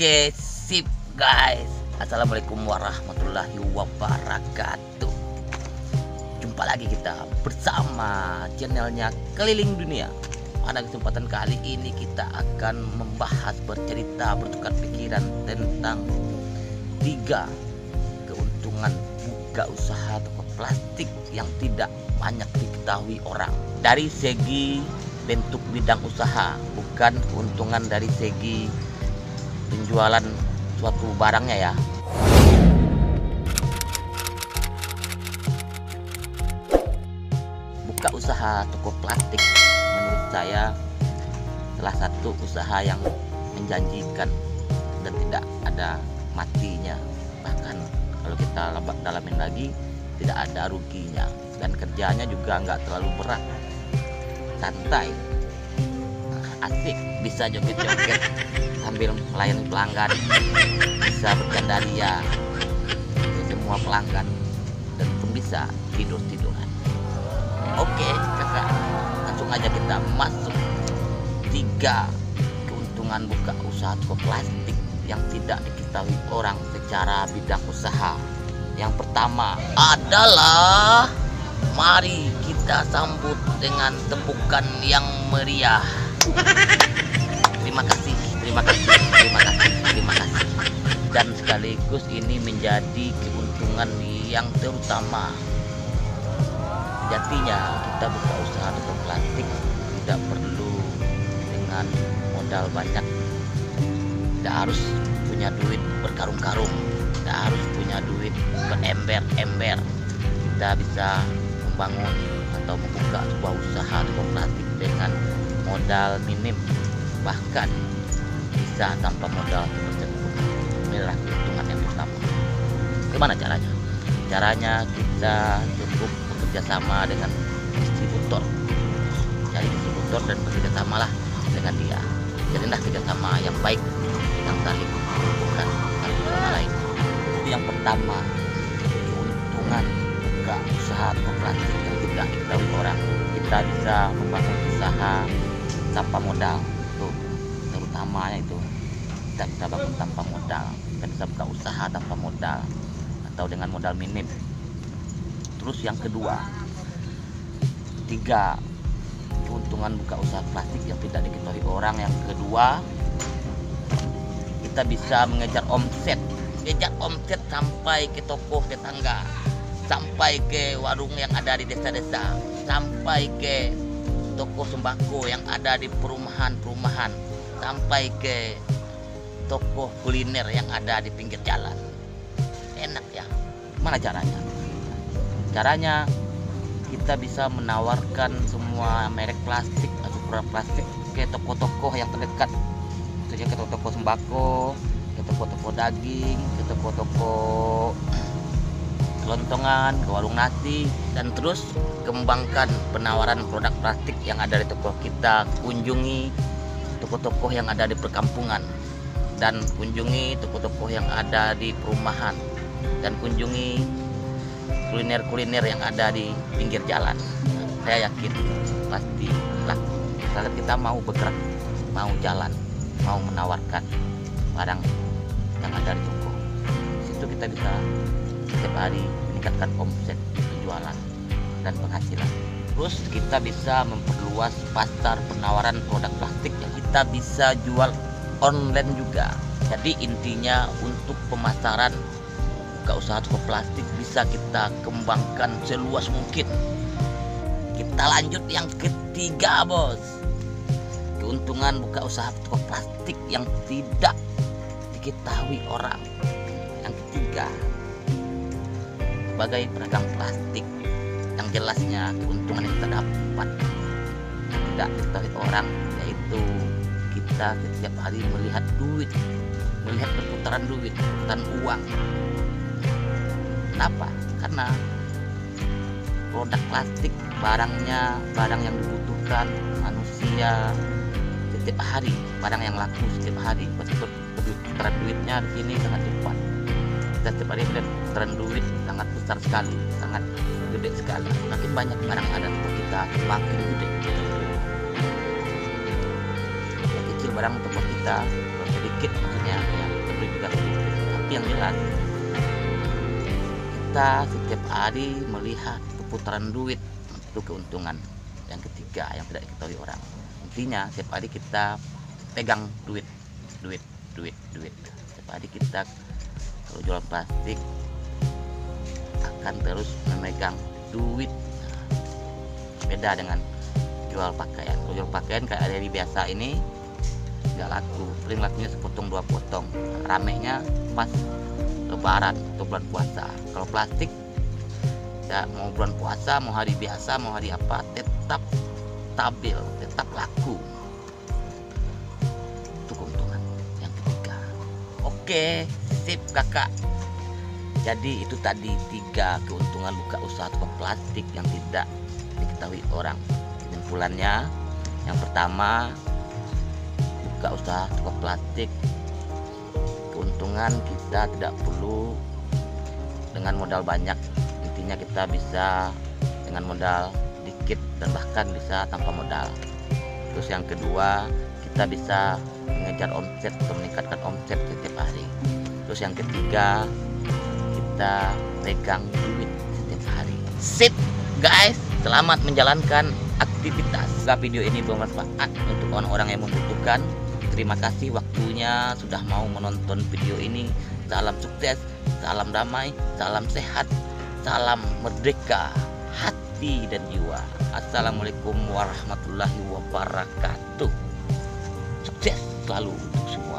Oke, sip guys. Assalamualaikum warahmatullahi wabarakatuh. Jumpa lagi kita bersama channelnya Keliling Dunia. Pada kesempatan kali ini kita akan membahas, bercerita, bertukar pikiran tentang 3 keuntungan buka usaha toko plastik yang tidak banyak diketahui orang. Dari segi bentuk bidang usaha, bukan keuntungan dari segi penjualan suatu barangnya ya. Buka usaha toko plastik menurut saya salah satu usaha yang menjanjikan dan tidak ada matinya. Bahkan kalau kita dalamin lagi, tidak ada ruginya, dan kerjanya juga nggak terlalu berat, santai, asik, bisa joget-joget sambil melayani pelanggan, bisa bercandaria ke semua pelanggan, dan pun bisa tidur-tiduran. Oke kakak, langsung aja kita masuk 3 keuntungan buka usaha toko plastik yang tidak diketahui orang secara bidang usaha. Yang pertama adalah, mari kita sambut dengan tepukan yang meriah. Terima kasih. Dan sekaligus ini menjadi keuntungan yang terutama. Sejatinya kita buka usaha toko plastik tidak perlu dengan modal banyak. Tidak harus punya duit berkarung-karung, tidak harus punya duit berember-ember. Kita bisa membangun atau membuka sebuah usaha toko plastik dengan modal minim, bahkan bisa tanpa modal tersebut. Inilah keuntungan yang utama. Gimana caranya? Caranya kita cukup bekerja sama dengan distributor. Jadi distributor dan bekerja samalah dengan dia. Jadilah kerjasama yang baik, yang saling menguntungkan satu sama lain. Itu yang pertama, keuntungan buka usaha toko plastik yang tidak diketahui orang. Kita bisa membangun usaha tanpa modal. Itu terutamanya itu, kita bisa bangun tanpa modal. Kita bisa buka usaha tanpa modal atau dengan modal minim. Terus yang kedua, 3 keuntungan buka usaha plastik yang tidak diketahui orang. Yang kedua, kita bisa mengejar omset sampai ke toko tetangga, sampai ke warung yang ada di desa-desa, sampai ke toko sembako yang ada di perumahan-perumahan, sampai ke toko kuliner yang ada di pinggir jalan. Enak ya. Mana caranya? Caranya kita bisa menawarkan semua merek plastik atau produk plastik ke toko-toko yang terdekat, ke toko-toko sembako, ke toko-toko daging, ke toko-toko kelontongan, ke warung nasi, dan terus kembangkan penawaran produk plastik yang ada di toko kita. Kunjungi toko-toko yang ada di perkampungan, dan kunjungi toko-toko yang ada di perumahan, dan kunjungi kuliner-kuliner yang ada di pinggir jalan. Saya yakin pasti laku. Kalau kita mau bergerak, mau jalan, mau menawarkan barang yang ada di toko, situ kita bisa setiap hari meningkatkan omset penjualan dan penghasilan. Terus kita bisa memperluas pasar penawaran produk plastik yang kita bisa jual online juga. Jadi intinya untuk pemasaran buka usaha toko plastik bisa kita kembangkan seluas mungkin. Kita lanjut yang ketiga bos, keuntungan buka usaha toko plastik yang tidak diketahui orang. Yang ketiga, sebagai pedagang plastik, yang jelasnya keuntungan yang kita dapat yang tidak diketahui orang, yaitu kita setiap hari melihat duit, melihat perputaran duit, perputaran uang. Kenapa? Karena produk plastik barangnya, barang yang dibutuhkan manusia setiap hari, barang yang laku setiap hari. Perputaran duitnya di sini sangat cepat. Kita setiap hari melihat perputaran duit sangat besar sekali, sangat gede sekali. Makin banyak barang ada di kita, makin gede. Yang kecil barang toko kita, sedikit maksudnya ya, juga sedikit. Tapi yang jelas kita setiap hari melihat keputaran duit, itu keuntungan yang ketiga yang tidak diketahui orang. Intinya setiap hari kita pegang duit. Setiap hari kita kalau jual plastik akan terus memegang duit. Beda dengan jual pakaian. Kalau jual pakaian kayak hari biasa ini nggak laku, paling lakunya sepotong dua potong. Ramenya pas lebaran atau bulan puasa. Kalau plastik ya mau bulan puasa, mau hari biasa, mau hari apa, tetap stabil, tetap laku. Itu keuntungan yang ketiga. Oke, sip kakak. Jadi itu tadi 3 keuntungan buka usaha toko plastik yang tidak diketahui orang. Kesimpulannya, yang pertama, buka usaha toko plastik, keuntungan kita tidak perlu dengan modal banyak. Intinya kita bisa dengan modal dikit dan bahkan bisa tanpa modal. Terus yang kedua, kita bisa mengejar omset atau meningkatkan omset setiap hari. Terus yang ketiga, kita pegang duit setiap hari. Sip guys, selamat menjalankan aktivitas. Semoga video ini bermanfaat untuk orang-orang yang membutuhkan. Terima kasih waktunya sudah mau menonton video ini. Salam sukses, salam damai, salam sehat, salam merdeka hati dan jiwa. Assalamualaikum warahmatullahi wabarakatuh. Sukses selalu untuk semua.